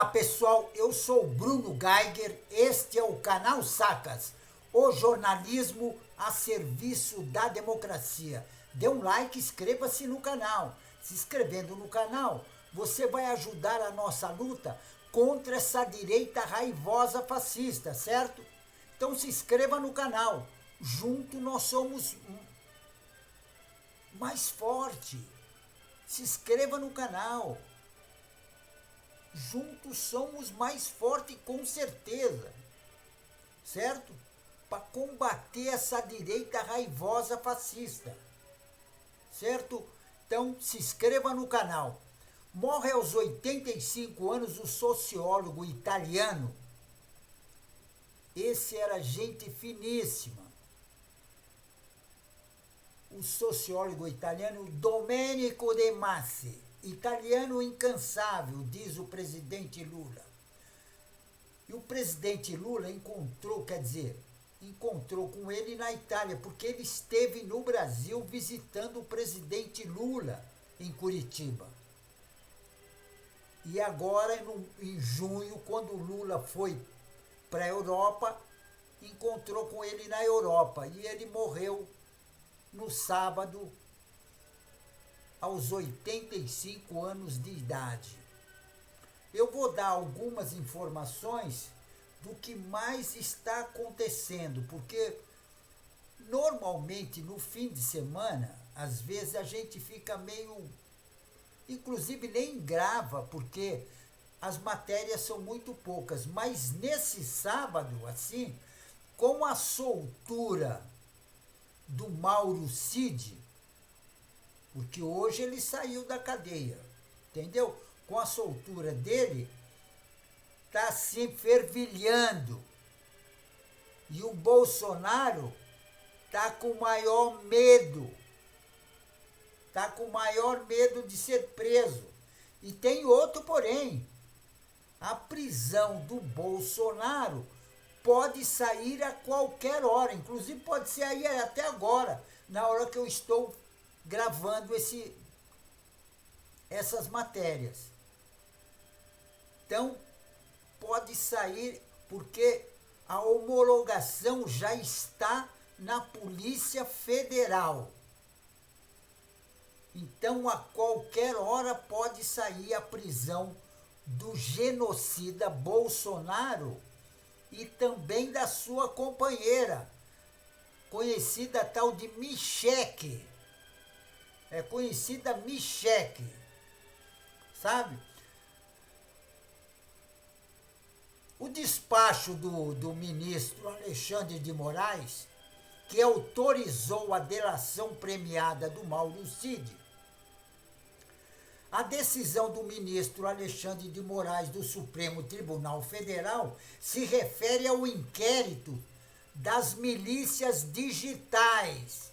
Olá pessoal, eu sou o Bruno Geiger, este é o canal Sacas, o jornalismo a serviço da democracia. Dê um like, inscreva-se no canal. Se inscrevendo no canal, você vai ajudar a nossa luta contra essa direita raivosa fascista, certo? Então se inscreva no canal. Junto nós somos mais forte. Se inscreva no canal. Juntos somos mais fortes com certeza, certo? Para combater essa direita raivosa fascista, certo? Então se inscreva no canal. Morre aos 85 anos o sociólogo italiano. Esse era gente finíssima. O sociólogo italiano Domenico De Masi. Italiano incansável, diz o presidente Lula. E o presidente Lula encontrou com ele na Itália, porque ele esteve no Brasil visitando o presidente Lula em Curitiba. E agora, em junho, quando o Lula foi para a Europa, encontrou com ele na Europa. E ele morreu no sábado, aos 85 anos de idade. Eu vou dar algumas informações do que mais está acontecendo, porque normalmente no fim de semana, às vezes a gente fica meio, inclusive nem grava, porque as matérias são muito poucas, mas nesse sábado, assim, com a soltura do Mauro Cid, porque hoje ele saiu da cadeia, entendeu? Com a soltura dele, está se fervilhando. E o Bolsonaro está com maior medo. Está com maior medo de ser preso. E tem outro porém. A prisão do Bolsonaro pode sair a qualquer hora. Inclusive pode sair até agora, na hora que eu estou gravando essas matérias. Então, pode sair porque a homologação já está na Polícia Federal. Então, a qualquer hora pode sair a prisão do genocida Bolsonaro e também da sua companheira, conhecida tal de Michelle. É conhecida Michelle, sabe? O despacho do ministro Alexandre de Moraes, que autorizou a delação premiada do Mauro Cid, a decisão do ministro Alexandre de Moraes do Supremo Tribunal Federal se refere ao inquérito das milícias digitais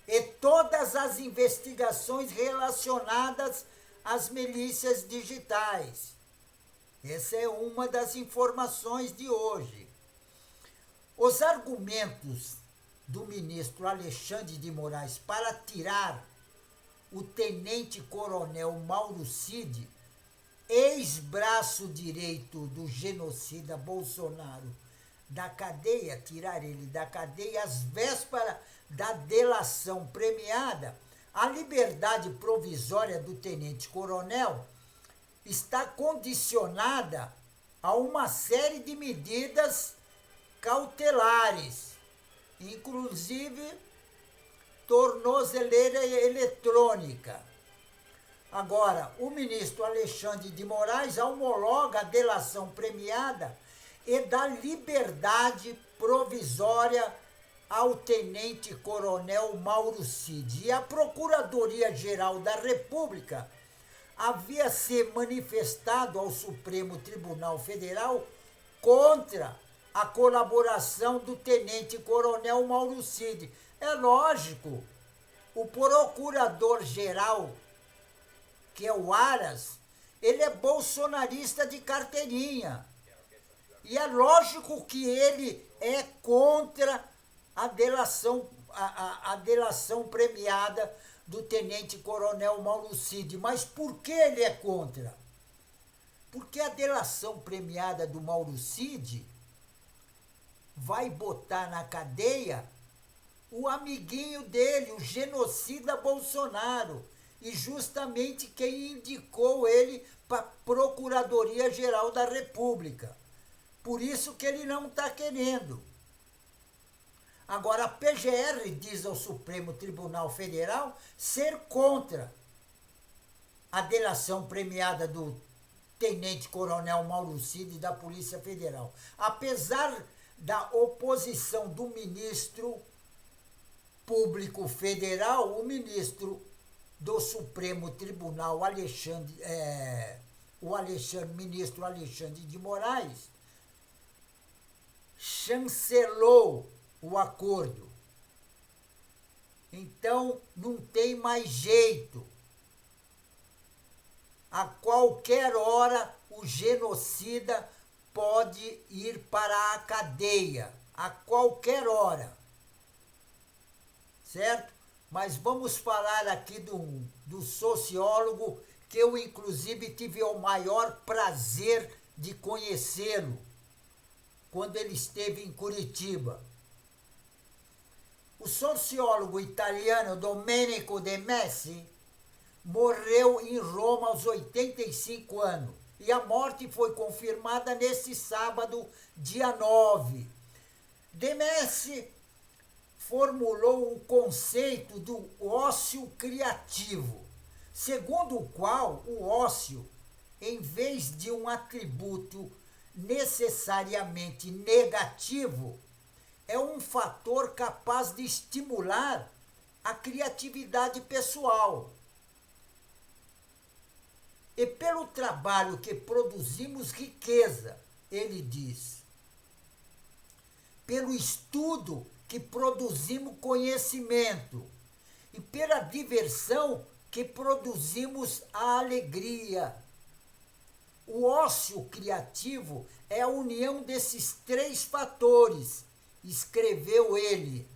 e todas as investigações relacionadas às milícias digitais. Essa é uma das informações de hoje. Os argumentos do ministro Alexandre de Moraes para tirar o tenente-coronel Mauro Cid, ex-braço direito do genocida Bolsonaro, da cadeia, tirar ele da cadeia às vésperas da delação premiada, a liberdade provisória do tenente-coronel está condicionada a uma série de medidas cautelares, inclusive tornozeleira eletrônica. Agora, o ministro Alexandre de Moraes homologa a delação premiada e dá liberdade provisória ao tenente-coronel Mauro Cid. E a Procuradoria-Geral da República havia se manifestado ao Supremo Tribunal Federal contra a colaboração do tenente-coronel Mauro Cid. É lógico, o procurador-geral, que é o Aras, ele é bolsonarista de carteirinha. E é lógico que ele é contra a delação premiada do tenente-coronel Mauro Cid. Mas por que ele é contra? Porque a delação premiada do Mauro Cid vai botar na cadeia o amiguinho dele, o genocida Bolsonaro, e justamente quem indicou ele para a Procuradoria-Geral da República. Por isso que ele não está querendo. Agora, a PGR diz ao Supremo Tribunal Federal ser contra a delação premiada do tenente-coronel Mauro Cid da Polícia Federal. Apesar da oposição do ministro Público Federal, o ministro do Supremo Tribunal, ministro Alexandre de Moraes, chancelou o acordo. Então, não tem mais jeito. A qualquer hora, o genocida pode ir para a cadeia. A qualquer hora. Certo? Mas vamos falar aqui do sociólogo que eu, inclusive, tive o maior prazer de conhecê-lo quando ele esteve em Curitiba. O sociólogo italiano Domenico De Messi morreu em Roma aos 85 anos e a morte foi confirmada neste sábado, dia 9. De Messi formulou o conceito do ócio criativo, segundo o qual o ócio, em vez de um atributo necessariamente negativo, é um fator capaz de estimular a criatividade pessoal. E pelo trabalho que produzimos riqueza, ele diz. Pelo estudo que produzimos conhecimento. E pela diversão que produzimos a alegria. O ócio criativo é a união desses três fatores, escreveu ele.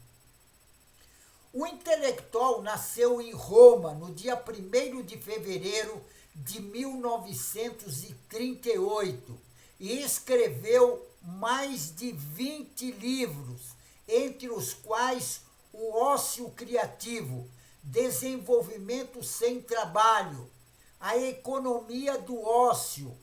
O intelectual nasceu em Roma no dia 1º de fevereiro de 1938 e escreveu mais de 20 livros, entre os quais O Ócio Criativo, Desenvolvimento Sem Trabalho, A Economia do Ócio,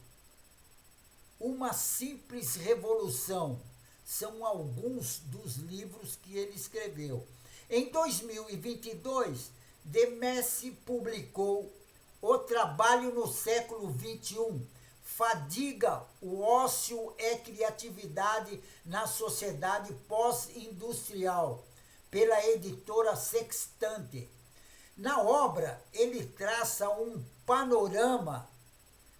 Uma Simples Revolução. São alguns dos livros que ele escreveu. Em 2022, De Messi publicou O Trabalho no Século XXI, Fadiga, o Ócio é Criatividade na Sociedade Pós-Industrial, pela editora Sextante. Na obra, ele traça um panorama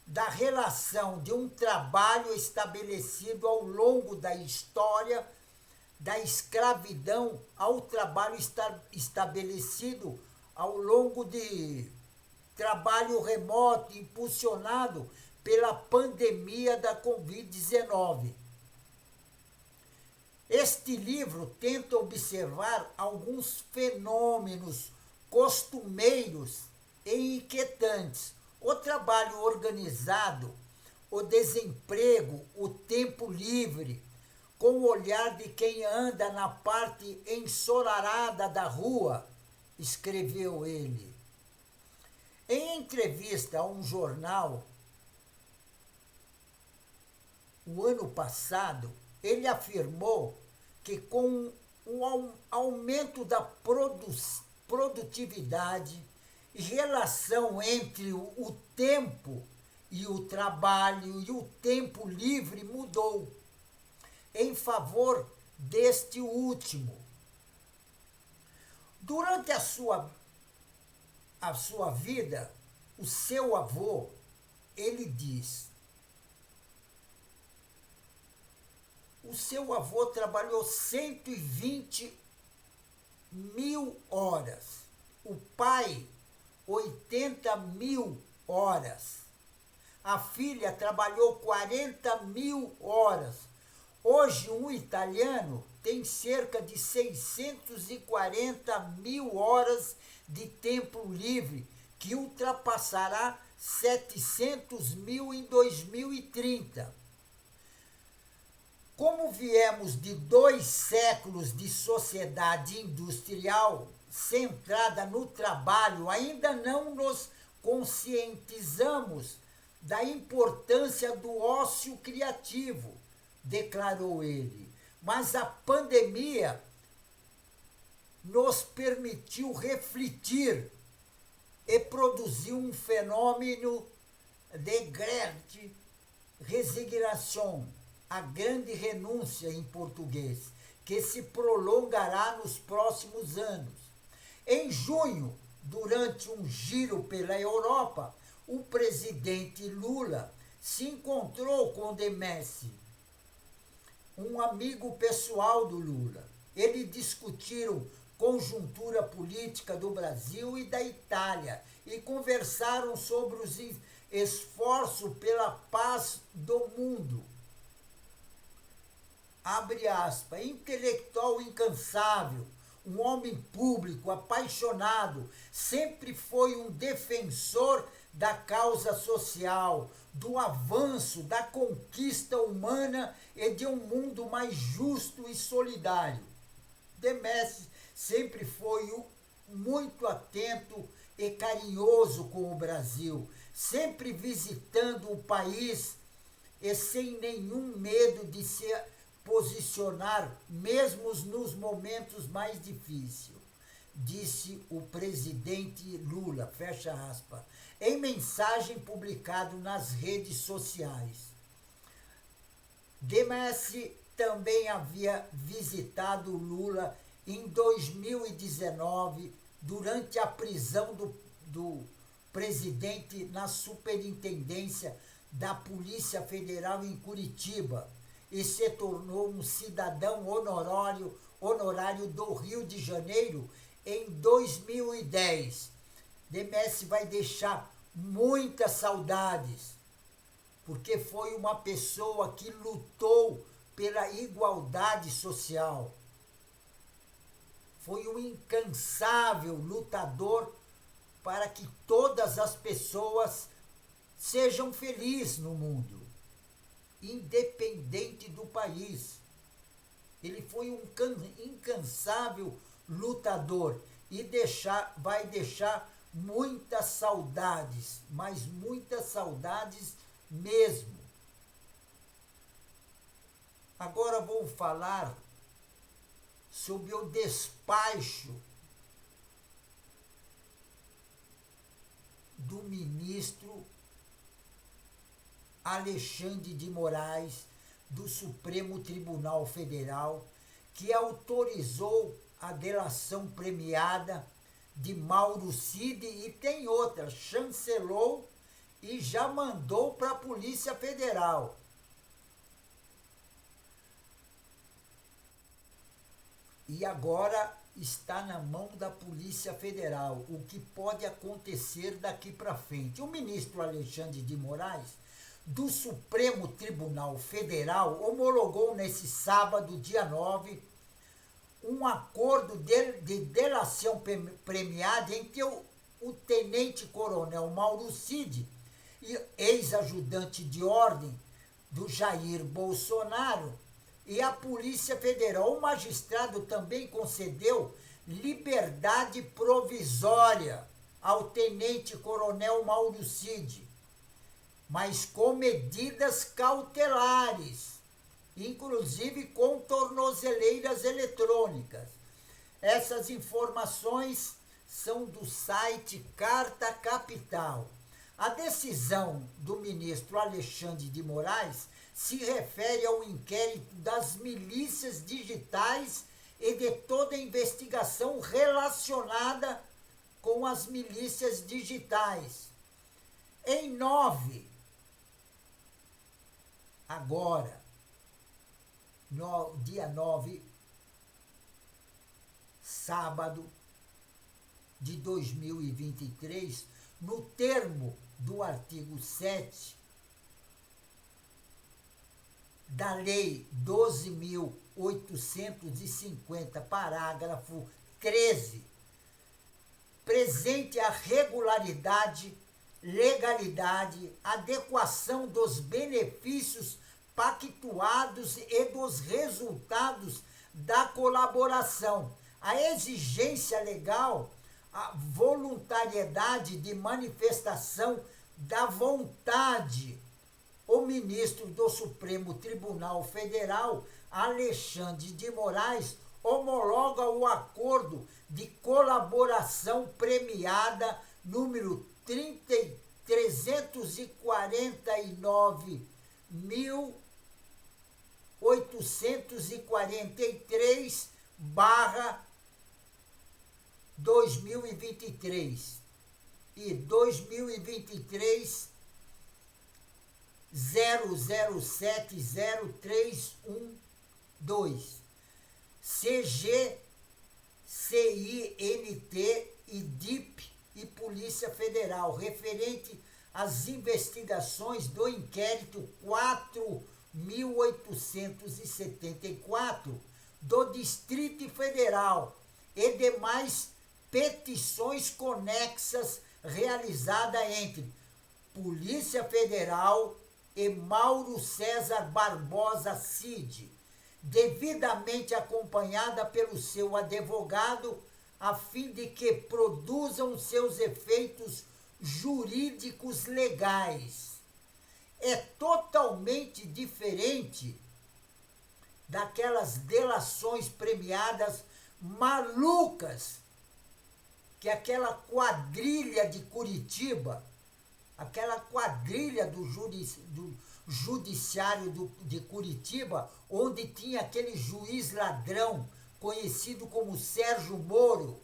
da relação de um trabalho estabelecido ao longo da história, da escravidão ao trabalho estabelecido ao longo de trabalho remoto impulsionado pela pandemia da Covid-19. Este livro tenta observar alguns fenômenos costumeiros e inquietantes. O trabalho organizado, o desemprego, o tempo livre, com o olhar de quem anda na parte ensolarada da rua, escreveu ele. Em entrevista a um jornal, o ano passado, ele afirmou que com o aumento da produtividade e relação entre o tempo e o trabalho e o tempo livre mudou em favor deste último. Durante a sua vida, o seu avô, ele diz, o seu avô trabalhou 120 mil horas, o pai 80 mil horas, a filha trabalhou 40 mil horas. Hoje, um italiano tem cerca de 640 mil horas de tempo livre, que ultrapassará 700 mil em 2030. Como viemos de 2 séculos de sociedade industrial centrada no trabalho, ainda não nos conscientizamos da importância do ócio criativo, declarou ele. Mas a pandemia nos permitiu refletir e produziu um fenômeno de grande resignação, a grande renúncia em português, que se prolongará nos próximos anos. Em junho, durante um giro pela Europa, o presidente Lula se encontrou com Demesse, um amigo pessoal do Lula. Eles discutiram conjuntura política do Brasil e da Itália e conversaram sobre os esforços pela paz do mundo. Abre aspas, intelectual incansável, um homem público, apaixonado, sempre foi um defensor da causa social, do avanço, da conquista humana e de um mundo mais justo e solidário. Demesse sempre foi muito atento e carinhoso com o Brasil, sempre visitando o país e sem nenhum medo de se posicionar, mesmo nos momentos mais difíceis, disse o presidente Lula, fecha aspas, em mensagem publicada nas redes sociais. Demesse também havia visitado Lula em 2019, durante a prisão do presidente na Superintendência da Polícia Federal em Curitiba, e se tornou um cidadão honorário do Rio de Janeiro em 2010. Demesse vai deixar muitas saudades, porque foi uma pessoa que lutou pela igualdade social. Foi um incansável lutador para que todas as pessoas sejam felizes no mundo, independente do país. Ele foi um incansável lutador e vai deixar muitas saudades, mas muitas saudades mesmo. Agora vou falar sobre o despacho do ministro Alexandre de Moraes, do Supremo Tribunal Federal, que autorizou a delação premiada de Mauro Cid e tem outra, chancelou e já mandou para a Polícia Federal. E agora está na mão da Polícia Federal o que pode acontecer daqui para frente. O ministro Alexandre de Moraes, do Supremo Tribunal Federal, homologou nesse sábado, dia 9, um acordo de delação premiada entre o tenente-coronel Mauro Cid, ex-ajudante de ordem do Jair Bolsonaro, e a Polícia Federal. O magistrado também concedeu liberdade provisória ao tenente-coronel Mauro Cid, mas com medidas cautelares, inclusive com tornozeleiras eletrônicas. Essas informações são do site Carta Capital. A decisão do ministro Alexandre de Moraes se refere ao inquérito das milícias digitais e de toda a investigação relacionada com as milícias digitais. Em 9, agora, no dia 9, sábado de 2023, no termo do artigo 7 da Lei 12.850, parágrafo 13, presente a regularidade legalidade, adequação dos benefícios pactuados e dos resultados da colaboração, a exigência legal, a voluntariedade de manifestação da vontade. O ministro do Supremo Tribunal Federal, Alexandre de Moraes, homologa o acordo de colaboração premiada número 3.349.843/2023 e 2023 00703112 CG, CINT e DIP e Polícia Federal, referente às investigações do inquérito 4.874 do Distrito Federal e demais petições conexas realizadas entre Polícia Federal e Mauro César Barbosa Cid, devidamente acompanhada pelo seu advogado, a fim de que produzam seus efeitos jurídicos legais. É totalmente diferente daquelas delações premiadas malucas que aquela quadrilha de Curitiba, aquela quadrilha do judiciário de Curitiba, onde tinha aquele juiz ladrão, conhecido como Sérgio Moro,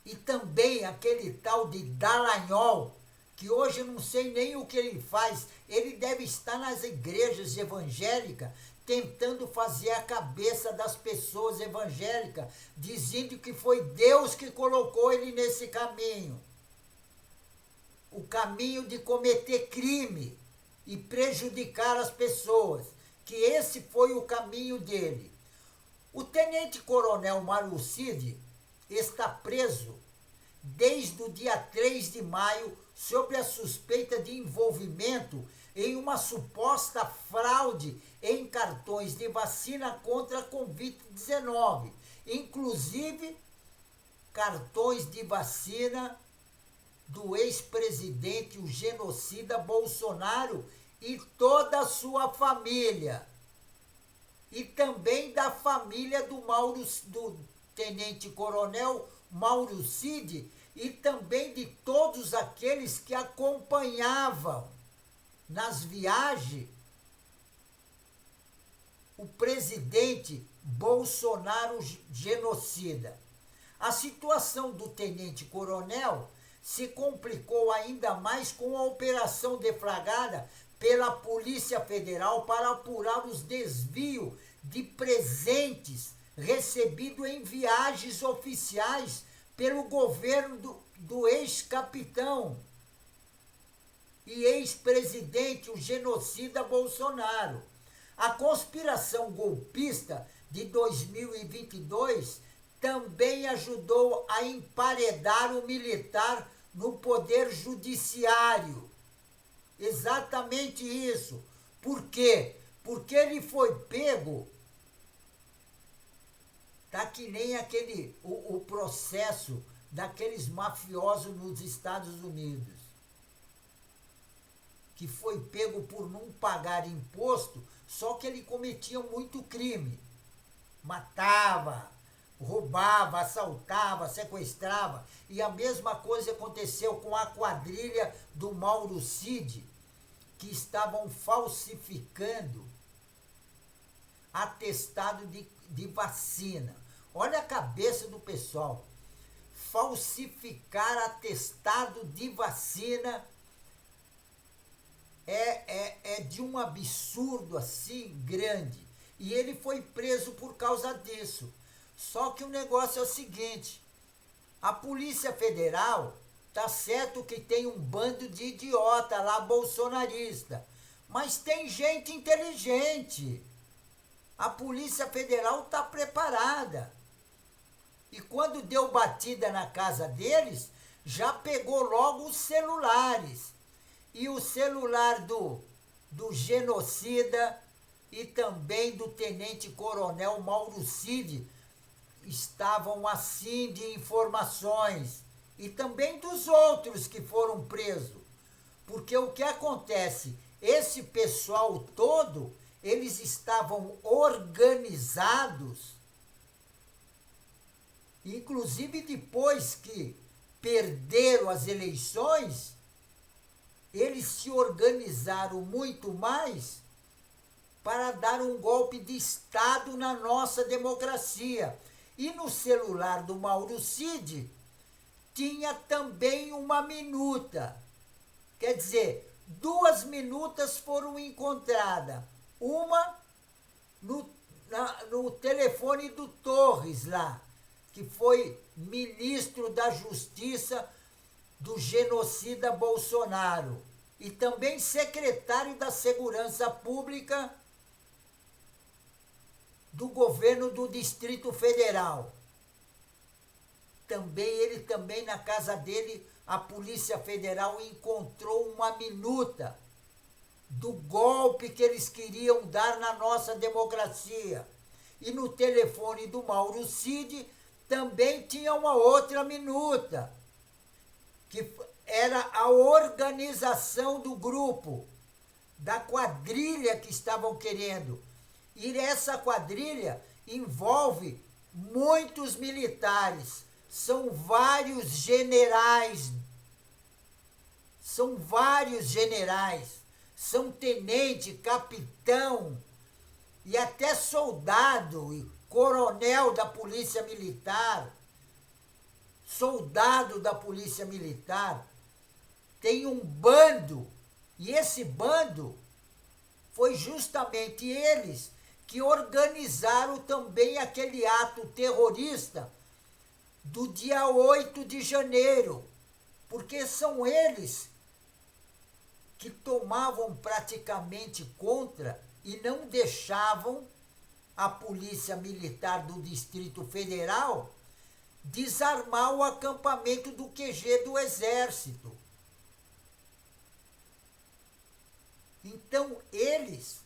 e também aquele tal de Dallagnol, que hoje eu não sei nem o que ele faz. Ele deve estar nas igrejas evangélicas, tentando fazer a cabeça das pessoas evangélicas, dizendo que foi Deus que colocou ele nesse caminho. O caminho de cometer crime e prejudicar as pessoas, que esse foi o caminho dele. O tenente-coronel Mauro Cid está preso desde o dia 3 de maio sob a suspeita de envolvimento em uma suposta fraude em cartões de vacina contra a Covid-19, inclusive cartões de vacina do ex-presidente, o genocida Bolsonaro e toda a sua família. E também da família do tenente-coronel Mauro Cid e também de todos aqueles que acompanhavam nas viagens o presidente Bolsonaro genocida. A situação do tenente-coronel se complicou ainda mais com a operação deflagrada pela Polícia Federal para apurar os desvios de presentes recebidos em viagens oficiais pelo governo do ex-capitão e ex-presidente, o genocida Bolsonaro. A conspiração golpista de 2022 também ajudou a emparedar o militar no poder judiciário. Exatamente isso. Por quê? Porque ele foi pego. Tá que nem o processo daqueles mafiosos nos Estados Unidos, que foi pego por não pagar imposto, só que ele cometia muito crime. Matava, roubava, assaltava, sequestrava. E a mesma coisa aconteceu com a quadrilha do Mauro Cid, que estavam falsificando atestado de vacina. Olha a cabeça do pessoal. Falsificar atestado de vacina é de um absurdo assim grande. E ele foi preso por causa disso. Só que o negócio é o seguinte: a Polícia Federal, tá certo que tem um bando de idiota lá bolsonarista, mas tem gente inteligente. A Polícia Federal está preparada. E quando deu batida na casa deles, já pegou logo os celulares. E o celular do genocida e também do tenente-coronel Mauro Cid estavam assim de informações. E também dos outros que foram presos. Porque o que acontece? Esse pessoal todo, eles estavam organizados, inclusive depois que perderam as eleições, eles se organizaram muito mais para dar um golpe de Estado na nossa democracia. E no celular do Mauro Cid tinha também uma minuta. Quer dizer, 2 minutas foram encontradas. Uma no telefone do Torres lá, que foi ministro da Justiça do genocida Bolsonaro. E também secretário da Segurança Pública do governo do Distrito Federal. Ele também na casa dele, a Polícia Federal encontrou uma minuta do golpe que eles queriam dar na nossa democracia. E no telefone do Mauro Cid também tinha uma outra minuta, que era a organização do grupo, da quadrilha que estavam querendo. E essa quadrilha envolve muitos militares, são vários generais, são tenente, capitão e até soldado e coronel da Polícia Militar, soldado da Polícia Militar. Tem um bando, e esse bando foi justamente eles que organizaram também aquele ato terrorista do dia 8 de janeiro, porque são eles que tomavam praticamente contra e não deixavam a Polícia Militar do Distrito Federal desarmar o acampamento do QG do Exército. Então, eles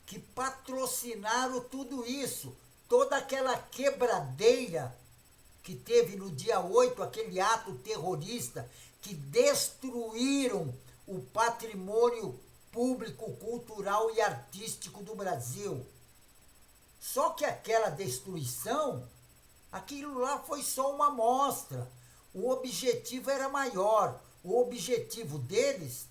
que patrocinaram tudo isso, toda aquela quebradeira que teve no dia 8, aquele ato terrorista, que destruíram o patrimônio público, cultural e artístico do Brasil. Só que aquela destruição, aquilo lá foi só uma amostra. O objetivo era maior. O objetivo deles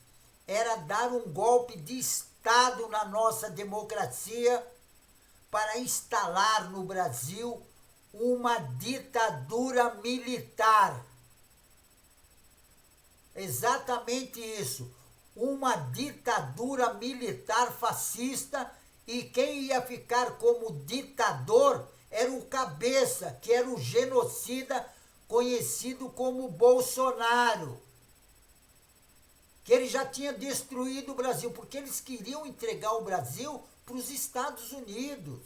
era dar um golpe de Estado na nossa democracia para instalar no Brasil uma ditadura militar. Exatamente isso. Uma ditadura militar fascista, e quem ia ficar como ditador era o cabeça, que era o genocida conhecido como Bolsonaro. Que ele já tinha destruído o Brasil, porque eles queriam entregar o Brasil para os Estados Unidos.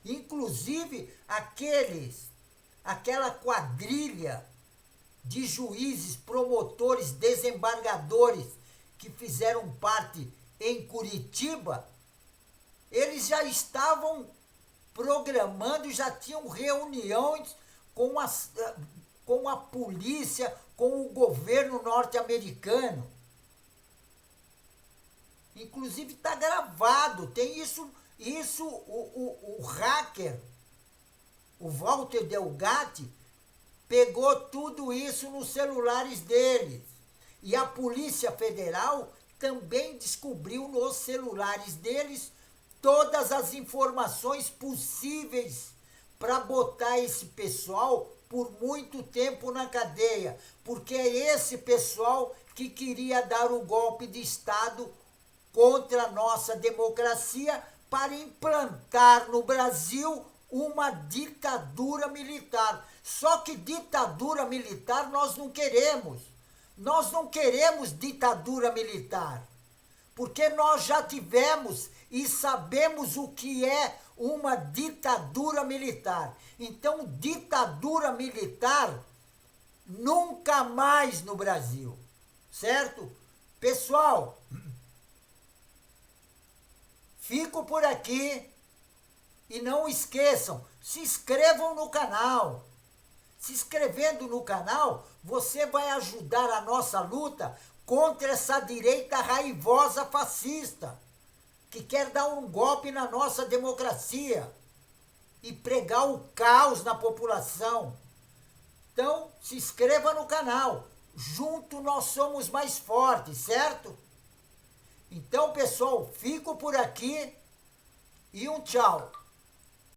Inclusive, aquela quadrilha de juízes, promotores, desembargadores que fizeram parte em Curitiba, eles já estavam programando, já tinham reuniões com a polícia, com o governo norte-americano. Inclusive está gravado, tem isso o hacker, o Walter Delgatti, pegou tudo isso nos celulares deles. E a Polícia Federal também descobriu nos celulares deles todas as informações possíveis para botar esse pessoal por muito tempo na cadeia, porque é esse pessoal que queria dar o golpe de Estado contra a nossa democracia para implantar no Brasil uma ditadura militar. Só que ditadura militar nós não queremos. Nós não queremos ditadura militar, porque nós já tivemos e sabemos o que é uma ditadura militar. Então, ditadura militar nunca mais no Brasil, certo? Pessoal, fico por aqui e não esqueçam, se inscrevam no canal. Se inscrevendo no canal, você vai ajudar a nossa luta contra essa direita raivosa fascista, que quer dar um golpe na nossa democracia e pregar o caos na população. Então, se inscreva no canal. Junto nós somos mais fortes, certo? Então, pessoal, fico por aqui e um tchau.